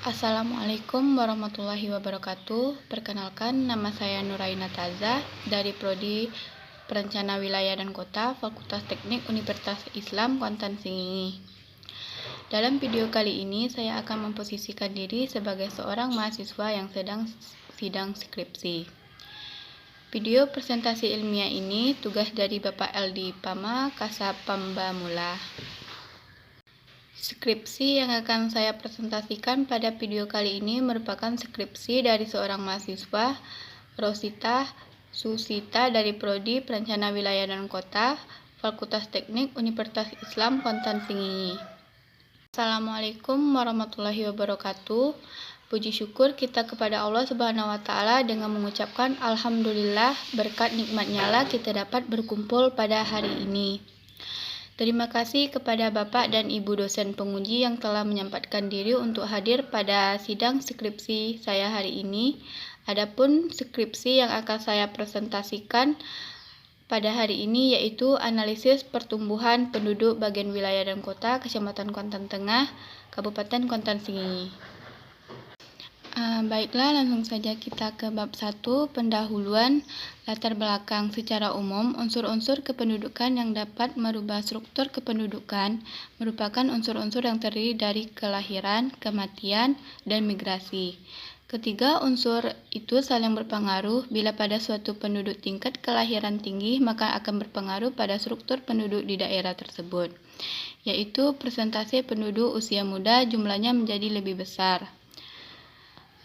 Assalamualaikum warahmatullahi wabarakatuh. Perkenalkan, nama saya Nuraina Taza dari Prodi Perencana Wilayah dan Kota, Fakultas Teknik Universitas Islam Kuantan Singingi. Dalam video kali ini, saya akan memposisikan diri sebagai seorang mahasiswa yang sedang sidang skripsi. Video presentasi ilmiah ini tugas dari Bapak Eldi Pama Kasapamba Mula. Skripsi yang akan saya presentasikan pada video kali ini merupakan skripsi dari seorang mahasiswa, Rosita Susita dari Prodi Perencana Wilayah dan Kota, Fakultas Teknik Universitas Islam Kuantan Singingi. Assalamualaikum warahmatullahi wabarakatuh. Puji syukur kita kepada Allah Subhanahu wa Ta'ala dengan mengucapkan Alhamdulillah, berkat nikmatnya lah kita dapat berkumpul pada hari ini. Terima kasih kepada Bapak dan Ibu dosen penguji yang telah menyempatkan diri untuk hadir pada sidang skripsi saya hari ini. Adapun skripsi yang akan saya presentasikan pada hari ini yaitu analisis pertumbuhan penduduk bagian wilayah dan kota Kecamatan Kuantan Tengah, Kabupaten Kuantan Singingi. Baiklah, langsung saja kita ke bab 1, pendahuluan. Latar belakang secara umum, unsur-unsur kependudukan yang dapat merubah struktur kependudukan merupakan unsur-unsur yang terdiri dari kelahiran, kematian, dan migrasi. Ketiga unsur itu saling berpengaruh. Bila pada suatu penduduk tingkat kelahiran tinggi, maka akan berpengaruh pada struktur penduduk di daerah tersebut, yaitu persentase penduduk usia muda jumlahnya menjadi lebih besar.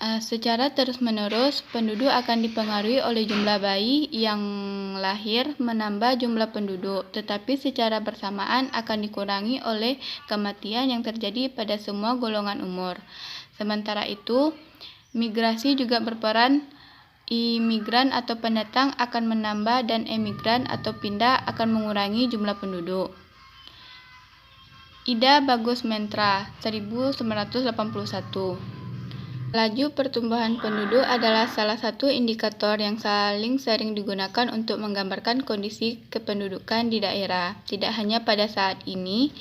Secara terus-menerus, penduduk akan dipengaruhi oleh jumlah bayi yang lahir menambah jumlah penduduk, tetapi secara bersamaan akan dikurangi oleh kematian yang terjadi pada semua golongan umur. Sementara itu, migrasi juga berperan. Imigran atau pendatang akan menambah dan emigran atau pindah akan mengurangi jumlah penduduk. Ida Bagus Mentra, 1981. Laju pertumbuhan penduduk adalah salah satu indikator yang saling sering digunakan untuk menggambarkan kondisi kependudukan di daerah, tidak hanya pada saat ini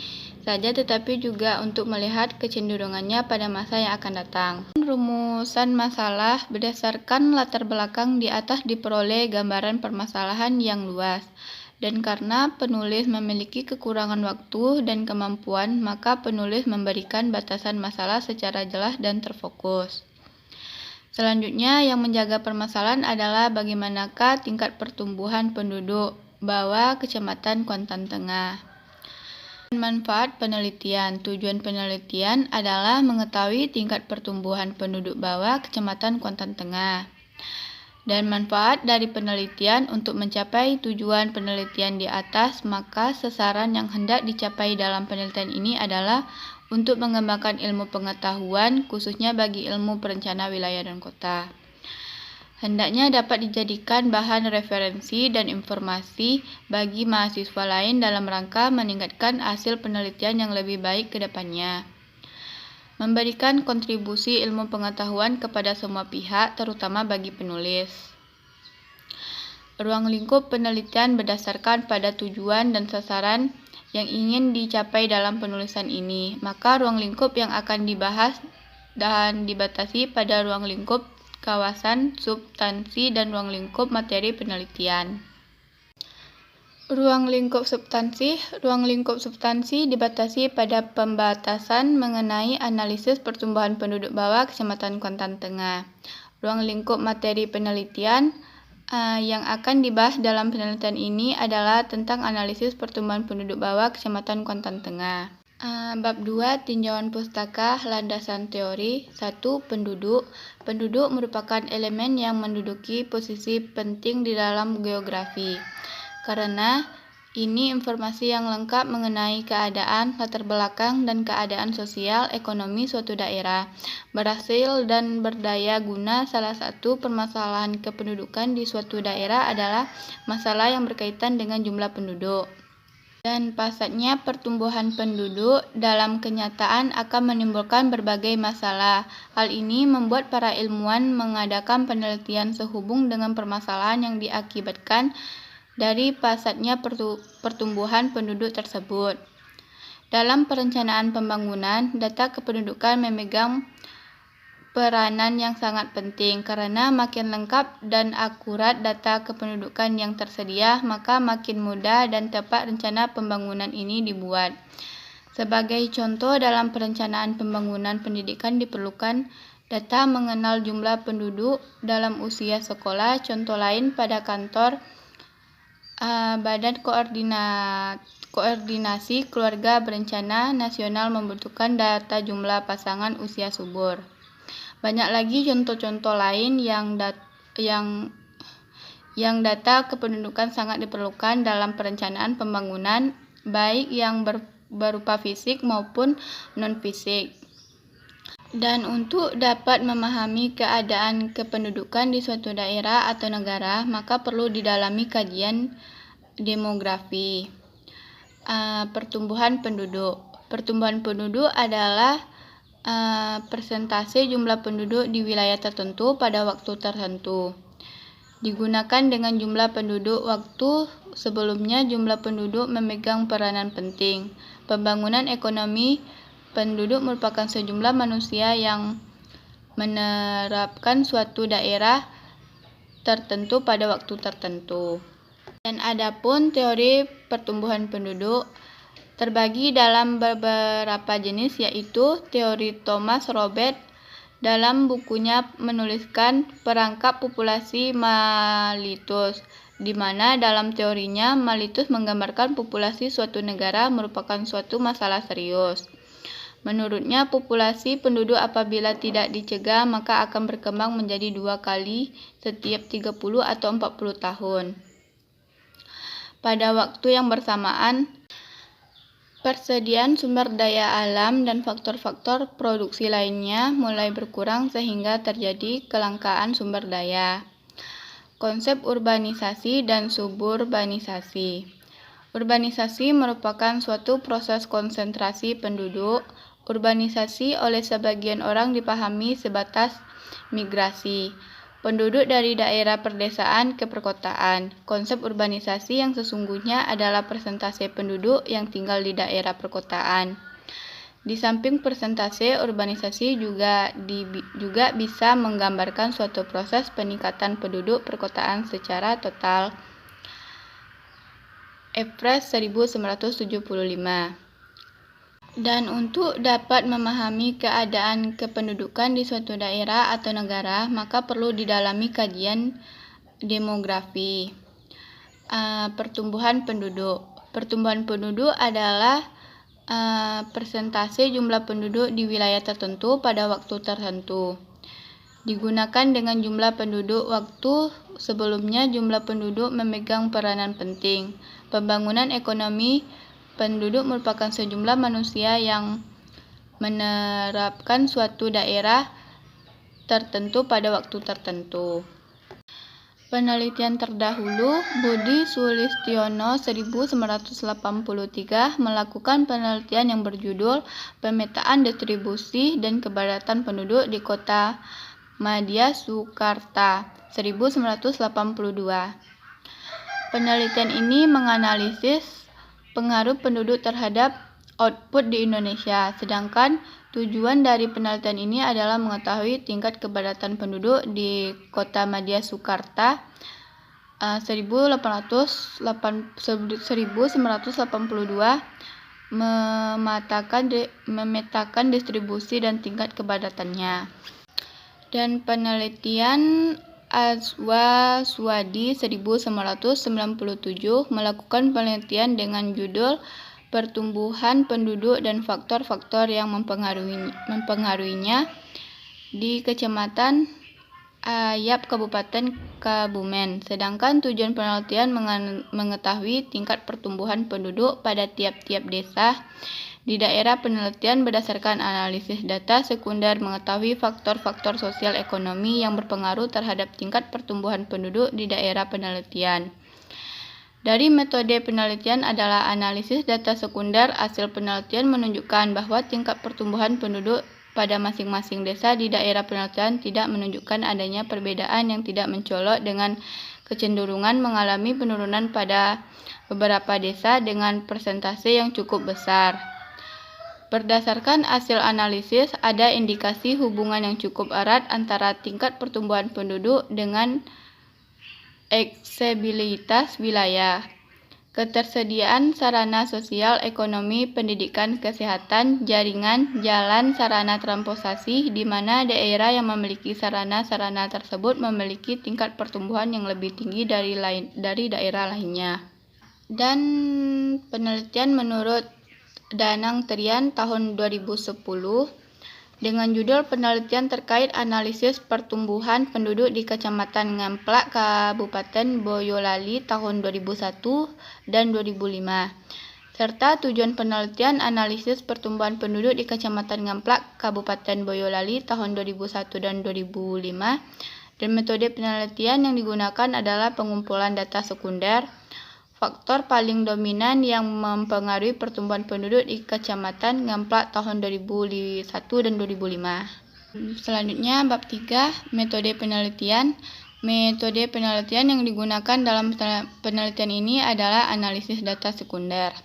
saja tetapi juga untuk melihat kecenderungannya pada masa yang akan datang. Rumusan masalah berdasarkan latar belakang di atas diperoleh gambaran permasalahan yang luas. Dan karena penulis memiliki kekurangan waktu dan kemampuan, maka penulis memberikan batasan masalah secara jelas dan terfokus. Selanjutnya, yang menjaga permasalahan adalah bagaimanakah tingkat pertumbuhan penduduk bawah Kecamatan Kuantan Tengah. Manfaat penelitian. Tujuan penelitian adalah mengetahui tingkat pertumbuhan penduduk bawah Kecamatan Kuantan Tengah. Dan manfaat dari penelitian untuk mencapai tujuan penelitian di atas, maka sasaran yang hendak dicapai dalam penelitian ini adalah untuk mengembangkan ilmu pengetahuan, khususnya bagi ilmu perencana wilayah dan kota. Hendaknya dapat dijadikan bahan referensi dan informasi bagi mahasiswa lain dalam rangka meningkatkan hasil penelitian yang lebih baik ke depannya. Memberikan kontribusi ilmu pengetahuan kepada semua pihak, terutama bagi penulis. Ruang lingkup penelitian berdasarkan pada tujuan dan sasaran yang ingin dicapai dalam penulisan ini, maka ruang lingkup yang akan dibahas dan dibatasi pada ruang lingkup kawasan, substansi, dan ruang lingkup materi penelitian. Ruang lingkup substansi dibatasi pada pembatasan mengenai analisis pertumbuhan penduduk bawah Kecamatan Kuantan Tengah. Ruang lingkup materi penelitian yang akan dibahas dalam penelitian ini adalah tentang analisis pertumbuhan penduduk bawah Kecamatan Kuantan Tengah. Bab 2, tinjauan pustaka, landasan teori. 1. Penduduk. Penduduk merupakan elemen yang menduduki posisi penting di dalam geografi. Karena ini informasi yang lengkap mengenai keadaan, latar belakang, dan keadaan sosial ekonomi suatu daerah. Berhasil dan berdaya guna salah satu permasalahan kependudukan di suatu daerah adalah masalah yang berkaitan dengan jumlah penduduk. Dan pesatnya pertumbuhan penduduk dalam kenyataan akan menimbulkan berbagai masalah. Hal ini membuat para ilmuwan mengadakan penelitian sehubung dengan permasalahan yang diakibatkan dari pesatnya pertumbuhan penduduk tersebut. Dalam perencanaan pembangunan, data kependudukan memegang peranan yang sangat penting, karena makin lengkap dan akurat data kependudukan yang tersedia, maka makin mudah dan tepat rencana pembangunan ini dibuat. Sebagai contoh, dalam perencanaan pembangunan pendidikan diperlukan data mengenal jumlah penduduk dalam usia sekolah. Contoh lain, pada kantor Badan Koordinasi Keluarga Berencana Nasional membutuhkan data jumlah pasangan usia subur. Banyak lagi contoh-contoh lain yang data kependudukan sangat diperlukan dalam perencanaan pembangunan, baik yang berupa fisik maupun non-fisik. Dan untuk dapat memahami keadaan kependudukan di suatu daerah atau negara, maka perlu didalami kajian demografi. Pertumbuhan penduduk. Pertumbuhan penduduk adalah persentase jumlah penduduk di wilayah tertentu pada waktu tertentu. Digunakan dengan jumlah penduduk waktu sebelumnya jumlah penduduk memegang peranan penting. Pembangunan ekonomi penduduk merupakan sejumlah manusia yang menerapkan suatu daerah tertentu pada waktu tertentu. Dan adapun teori pertumbuhan penduduk terbagi dalam beberapa jenis, yaitu teori Thomas Robert dalam bukunya menuliskan perangkap populasi Malthus, di mana dalam teorinya Malthus menggambarkan populasi suatu negara merupakan suatu masalah serius. Menurutnya, populasi penduduk apabila tidak dicegah maka akan berkembang menjadi 2 kali setiap 30 atau 40 tahun. Pada waktu yang bersamaan, persediaan sumber daya alam dan faktor-faktor produksi lainnya mulai berkurang sehingga terjadi kelangkaan sumber daya. Konsep urbanisasi dan suburbanisasi. Urbanisasi merupakan suatu proses konsentrasi penduduk. Urbanisasi oleh sebagian orang dipahami sebatas migrasi penduduk dari daerah perdesaan ke perkotaan. Konsep urbanisasi yang sesungguhnya adalah persentase penduduk yang tinggal di daerah perkotaan. Di samping persentase, urbanisasi juga bisa menggambarkan suatu proses peningkatan penduduk perkotaan secara total. Efres 1975. Dan untuk dapat memahami keadaan kependudukan di suatu daerah atau negara, maka perlu didalami kajian demografi. Pertumbuhan penduduk. Pertumbuhan penduduk adalah persentase jumlah penduduk di wilayah tertentu pada waktu tertentu. Digunakan dengan jumlah penduduk waktu sebelumnya jumlah penduduk memegang peranan penting. Pembangunan ekonomi penduduk merupakan sejumlah manusia yang menerapkan suatu daerah tertentu pada waktu tertentu. Penelitian terdahulu, Budi Sulistiono 1983 melakukan penelitian yang berjudul Pemetaan Distribusi dan Kepadatan Penduduk di Kota Madya Sukarta 1982. Penelitian ini menganalisis pengaruh penduduk terhadap output di Indonesia, sedangkan tujuan dari penelitian ini adalah mengetahui tingkat kepadatan penduduk di Kota Madya Sukarta 1982, memetakan distribusi dan tingkat kepadatannya. Dan penelitian Azwa Swadi 1997 melakukan penelitian dengan judul Pertumbuhan Penduduk dan Faktor-Faktor yang Mempengaruhinya di Kecamatan Ayap, Kabupaten Kebumen. Sedangkan tujuan penelitian mengetahui tingkat pertumbuhan penduduk pada tiap-tiap desa di daerah penelitian berdasarkan analisis data sekunder, mengetahui faktor-faktor sosial ekonomi yang berpengaruh terhadap tingkat pertumbuhan penduduk di daerah penelitian. Dari metode penelitian adalah analisis data sekunder, hasil penelitian menunjukkan bahwa tingkat pertumbuhan penduduk pada masing-masing desa di daerah penelitian tidak menunjukkan adanya perbedaan yang tidak mencolok, dengan kecenderungan mengalami penurunan pada beberapa desa dengan persentase yang cukup besar. Berdasarkan hasil analisis, ada indikasi hubungan yang cukup erat antara tingkat pertumbuhan penduduk dengan aksesibilitas wilayah, ketersediaan sarana sosial, ekonomi, pendidikan, kesehatan, jaringan, jalan, sarana transportasi, di mana daerah yang memiliki sarana-sarana tersebut memiliki tingkat pertumbuhan yang lebih tinggi dari daerah lainnya. Dan penelitian menurut Danang Trian tahun 2010 dengan judul penelitian terkait analisis pertumbuhan penduduk di Kecamatan Ngamplak, Kabupaten Boyolali tahun 2001 dan 2005, serta tujuan penelitian analisis pertumbuhan penduduk di Kecamatan Ngamplak, Kabupaten Boyolali tahun 2001 dan 2005, dan metode penelitian yang digunakan adalah pengumpulan data sekunder. Faktor paling dominan yang mempengaruhi pertumbuhan penduduk di Kecamatan Ngamplak tahun 2001 dan 2005. Selanjutnya, bab 3, metode penelitian. Metode penelitian yang digunakan dalam penelitian ini adalah analisis data sekunder.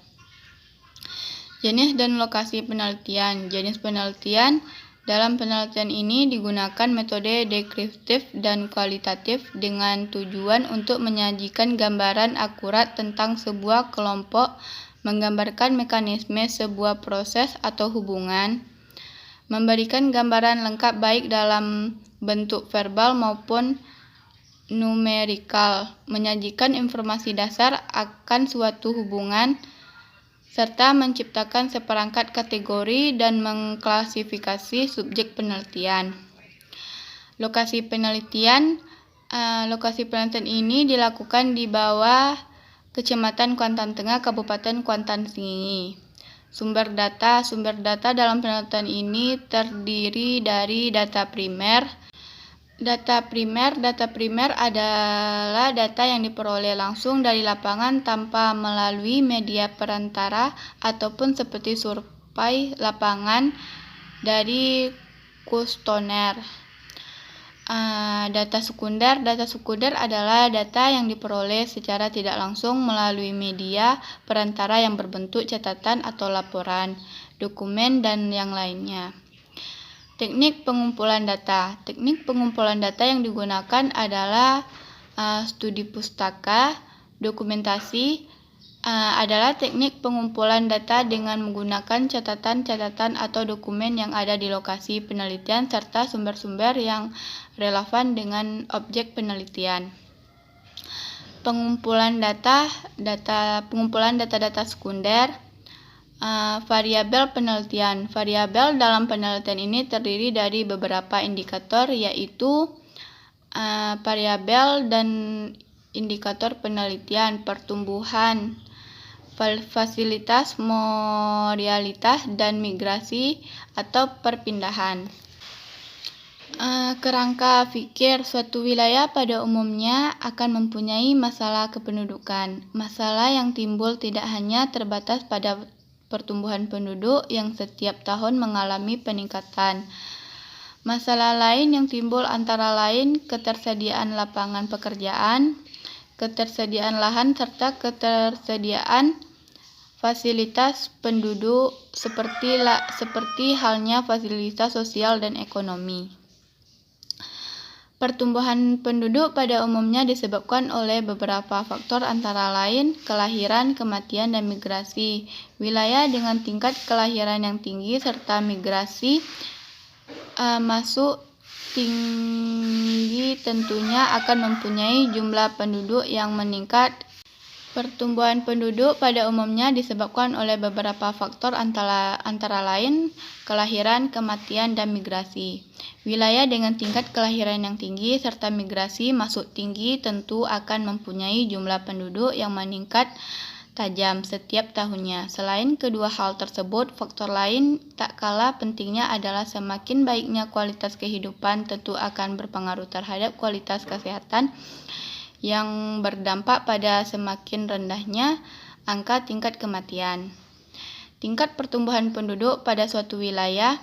Jenis dan lokasi penelitian. Jenis penelitian. Dalam penelitian ini digunakan metode deskriptif dan kualitatif dengan tujuan untuk menyajikan gambaran akurat tentang sebuah kelompok, menggambarkan mekanisme sebuah proses atau hubungan, memberikan gambaran lengkap baik dalam bentuk verbal maupun numerikal, menyajikan informasi dasar akan suatu hubungan, serta menciptakan seperangkat kategori dan mengklasifikasi subjek penelitian. Lokasi penelitian ini dilakukan di bawah Kecamatan Kuantan Tengah, Kabupaten Kuantan Sengingi. Sumber data dalam penelitian ini terdiri dari data primer. Data primer adalah data yang diperoleh langsung dari lapangan tanpa melalui media perantara ataupun seperti survei lapangan dari kuesioner. Data sekunder adalah data yang diperoleh secara tidak langsung melalui media perantara yang berbentuk catatan atau laporan, dokumen, dan yang lainnya. Teknik pengumpulan data. Teknik pengumpulan data yang digunakan adalah studi pustaka. Dokumentasi adalah teknik pengumpulan data dengan menggunakan catatan-catatan atau dokumen yang ada di lokasi penelitian serta sumber-sumber yang relevan dengan objek penelitian. Pengumpulan data sekunder. Variabel penelitian. Variabel dalam penelitian ini terdiri dari beberapa indikator, yaitu variabel dan indikator penelitian, pertumbuhan, fasilitas, moralitas, dan migrasi atau perpindahan. Kerangka pikir. Suatu wilayah pada umumnya akan mempunyai masalah kependudukan. Masalah yang timbul tidak hanya terbatas pada pertumbuhan penduduk yang setiap tahun mengalami peningkatan. Masalah lain yang timbul antara lain ketersediaan lapangan pekerjaan, ketersediaan lahan, serta ketersediaan fasilitas penduduk seperti halnya fasilitas sosial dan ekonomi. Pertumbuhan penduduk pada umumnya disebabkan oleh beberapa faktor antara lain kelahiran, kematian, dan migrasi. Wilayah dengan tingkat kelahiran yang tinggi serta migrasi masuk tinggi tentunya akan mempunyai jumlah penduduk yang meningkat. Pertumbuhan penduduk pada umumnya disebabkan oleh beberapa faktor antara lain kelahiran, kematian, dan migrasi. Wilayah dengan tingkat kelahiran yang tinggi serta migrasi masuk tinggi tentu akan mempunyai jumlah penduduk yang meningkat tajam setiap tahunnya. Selain kedua hal tersebut, faktor lain tak kalah pentingnya adalah semakin baiknya kualitas kehidupan tentu akan berpengaruh terhadap kualitas kesehatan yang berdampak pada semakin rendahnya angka tingkat kematian. Tingkat pertumbuhan penduduk pada suatu wilayah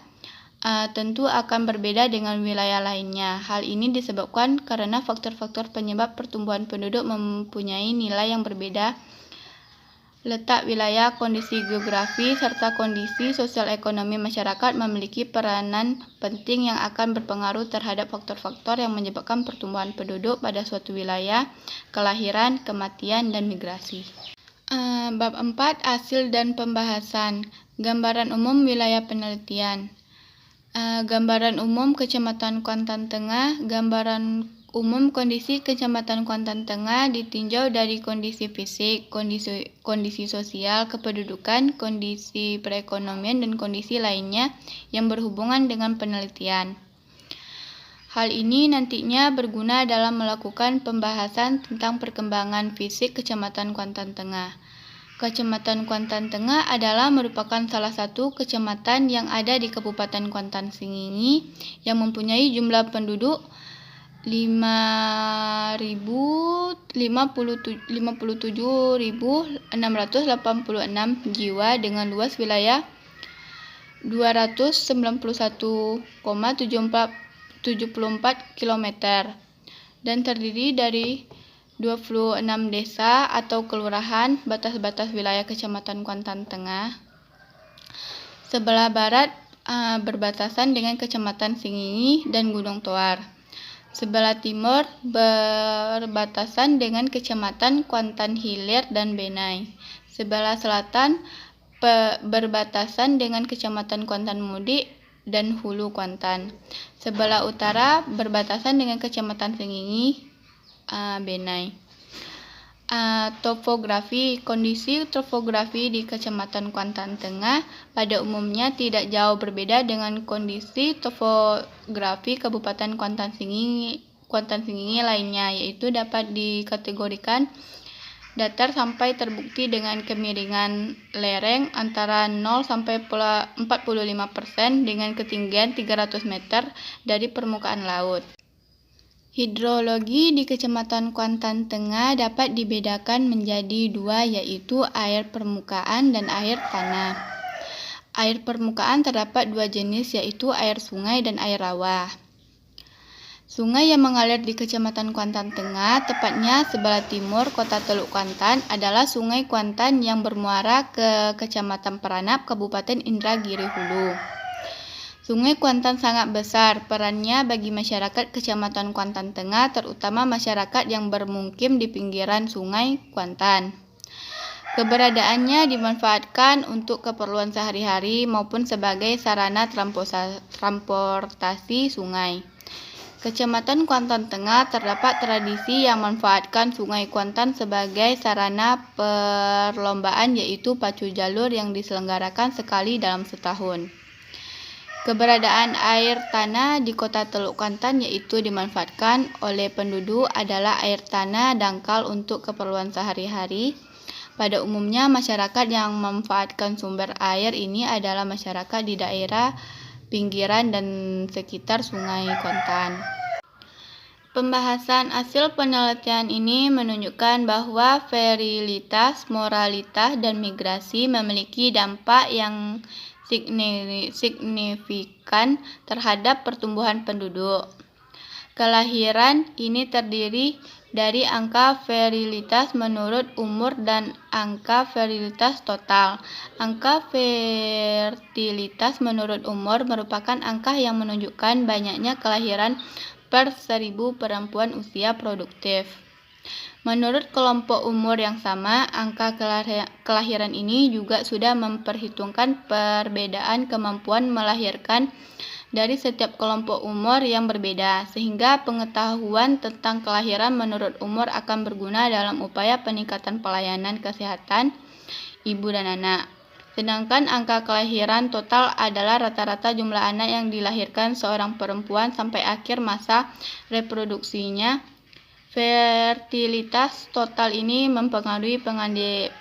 tentu akan berbeda dengan wilayah lainnya. Hal ini disebabkan karena faktor-faktor penyebab pertumbuhan penduduk mempunyai nilai yang berbeda. letak wilayah, kondisi geografi, serta kondisi sosial ekonomi masyarakat memiliki peranan penting yang akan berpengaruh terhadap faktor-faktor yang menyebabkan pertumbuhan penduduk pada suatu wilayah, kelahiran, kematian, dan migrasi. Bab 4. Hasil dan pembahasan. Gambaran umum wilayah penelitian. Gambaran umum Kecamatan Kuantan Tengah. Gambaran umum kondisi Kecamatan Kuantan Tengah ditinjau dari kondisi fisik, kondisi sosial, kependudukan, kondisi perekonomian, dan kondisi lainnya yang berhubungan dengan penelitian. Hal ini nantinya berguna dalam melakukan pembahasan tentang perkembangan fisik Kecamatan Kuantan Tengah. Kecamatan Kuantan Tengah adalah merupakan salah satu kecamatan yang ada di Kabupaten Kuantan Sengingi yang mempunyai jumlah penduduk 57.686 jiwa dengan luas wilayah 291,74 km dan terdiri dari 26 desa atau kelurahan. Batas-batas wilayah Kecamatan Kuantan Tengah. Sebelah barat berbatasan dengan Kecamatan Sengingi dan Gunung Toar. Sebelah timur berbatasan dengan Kecamatan Kuantan Hilir dan Benai. Sebelah selatan berbatasan dengan Kecamatan Kuantan Mudik dan Hulu Kuantan. Sebelah utara berbatasan dengan Kecamatan Sengingi, Benai. Topografi. Kondisi topografi di Kecamatan Kuantan Tengah pada umumnya tidak jauh berbeda dengan kondisi topografi Kabupaten Kuantan Sengingi lainnya, yaitu dapat dikategorikan datar sampai terbukti dengan kemiringan lereng antara 0 sampai 45% dengan ketinggian 300 meter dari permukaan laut. Hidrologi di Kecamatan Kuantan Tengah dapat dibedakan menjadi dua, yaitu air permukaan dan air tanah. Air permukaan terdapat dua jenis, yaitu air sungai dan air rawa. Sungai yang mengalir di Kecamatan Kuantan Tengah, tepatnya sebelah timur Kota Teluk Kuantan, adalah Sungai Kuantan yang bermuara ke Kecamatan Peranap, Kabupaten Indragiri Hulu. Sungai Kuantan sangat besar perannya bagi masyarakat Kecamatan Kuantan Tengah, terutama masyarakat yang bermukim di pinggiran Sungai Kuantan. Keberadaannya dimanfaatkan untuk keperluan sehari-hari maupun sebagai sarana transportasi sungai. Kecamatan Kuantan Tengah terdapat tradisi yang memanfaatkan Sungai Kuantan sebagai sarana perlombaan, yaitu pacu jalur yang diselenggarakan sekali dalam setahun. Keberadaan air tanah di Kota Teluk Kuantan yaitu dimanfaatkan oleh penduduk adalah air tanah dangkal untuk keperluan sehari-hari. Pada umumnya masyarakat yang memanfaatkan sumber air ini adalah masyarakat di daerah pinggiran dan sekitar Sungai Kuantan. Pembahasan hasil penelitian ini menunjukkan bahwa virilitas, moralitas, dan migrasi memiliki dampak yang signifikan terhadap pertumbuhan penduduk. Kelahiran ini terdiri dari angka virilitas menurut umur dan angka virilitas total. Angka fertilitas menurut umur merupakan angka yang menunjukkan banyaknya kelahiran per 1000 perempuan usia produktif. Menurut kelompok umur yang sama, angka kelahiran ini juga sudah memperhitungkan perbedaan kemampuan melahirkan dari setiap kelompok umur yang berbeda, sehingga pengetahuan tentang kelahiran menurut umur akan berguna dalam upaya peningkatan pelayanan kesehatan ibu dan anak. Sedangkan angka kelahiran total adalah rata-rata jumlah anak yang dilahirkan seorang perempuan sampai akhir masa reproduksinya. Fertilitas total ini mempengaruhi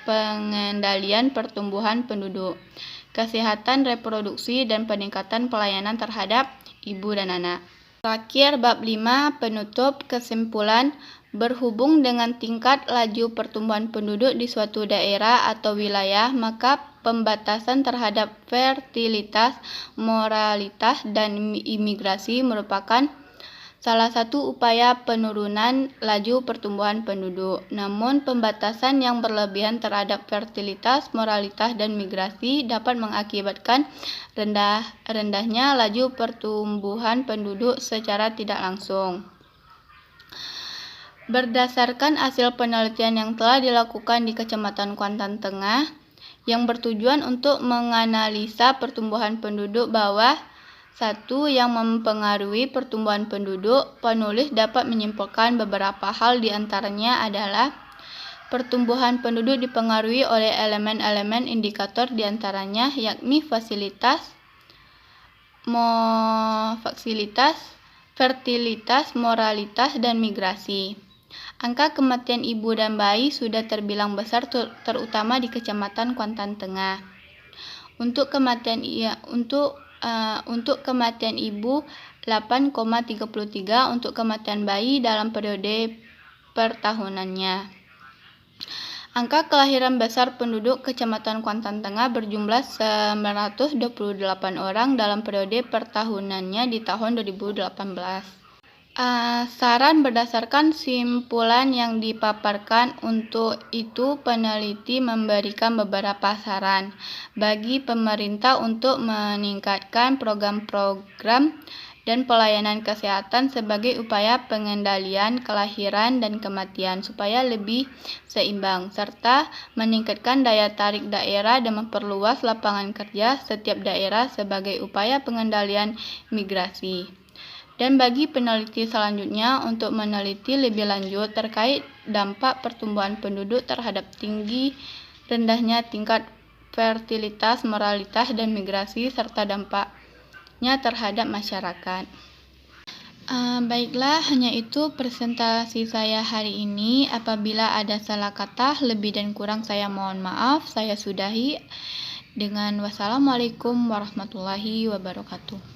pengendalian pertumbuhan penduduk, kesehatan reproduksi, dan peningkatan pelayanan terhadap ibu dan anak. Terakhir, bab 5 penutup kesimpulan. Berhubung dengan tingkat laju pertumbuhan penduduk di suatu daerah atau wilayah, maka pembatasan terhadap fertilitas, moralitas, dan imigrasi merupakan salah satu upaya penurunan laju pertumbuhan penduduk. Namun, pembatasan yang berlebihan terhadap fertilitas, moralitas, dan migrasi dapat mengakibatkan rendahnya laju pertumbuhan penduduk secara tidak langsung. Berdasarkan hasil penelitian yang telah dilakukan di Kecamatan Kuantan Tengah, yang bertujuan untuk menganalisa pertumbuhan penduduk bawah satu yang mempengaruhi pertumbuhan penduduk, penulis dapat menyimpulkan beberapa hal, di antaranya adalah pertumbuhan penduduk dipengaruhi oleh elemen-elemen indikator, di antaranya yakni fertilitas, moralitas, dan migrasi. Angka kematian ibu dan bayi sudah terbilang besar, terutama di Kecamatan Kuantan Tengah. Untuk kematian ibu 8,33, untuk kematian bayi dalam periode pertahunannya. Angka kelahiran besar penduduk Kecamatan Kuantan Tengah berjumlah 928 orang dalam periode pertahunannya di tahun 2018. Saran berdasarkan simpulan yang dipaparkan. Untuk itu, peneliti memberikan beberapa saran bagi pemerintah untuk meningkatkan program-program dan pelayanan kesehatan sebagai upaya pengendalian kelahiran dan kematian supaya lebih seimbang, serta meningkatkan daya tarik daerah dan memperluas lapangan kerja setiap daerah sebagai upaya pengendalian migrasi. Dan bagi peneliti selanjutnya untuk meneliti lebih lanjut terkait dampak pertumbuhan penduduk terhadap rendahnya tingkat fertilitas, moralitas, dan migrasi, serta dampaknya terhadap masyarakat. Baiklah, hanya itu presentasi saya hari ini. Apabila ada salah kata, lebih dan kurang saya mohon maaf. Saya sudahi dengan wassalamualaikum warahmatullahi wabarakatuh.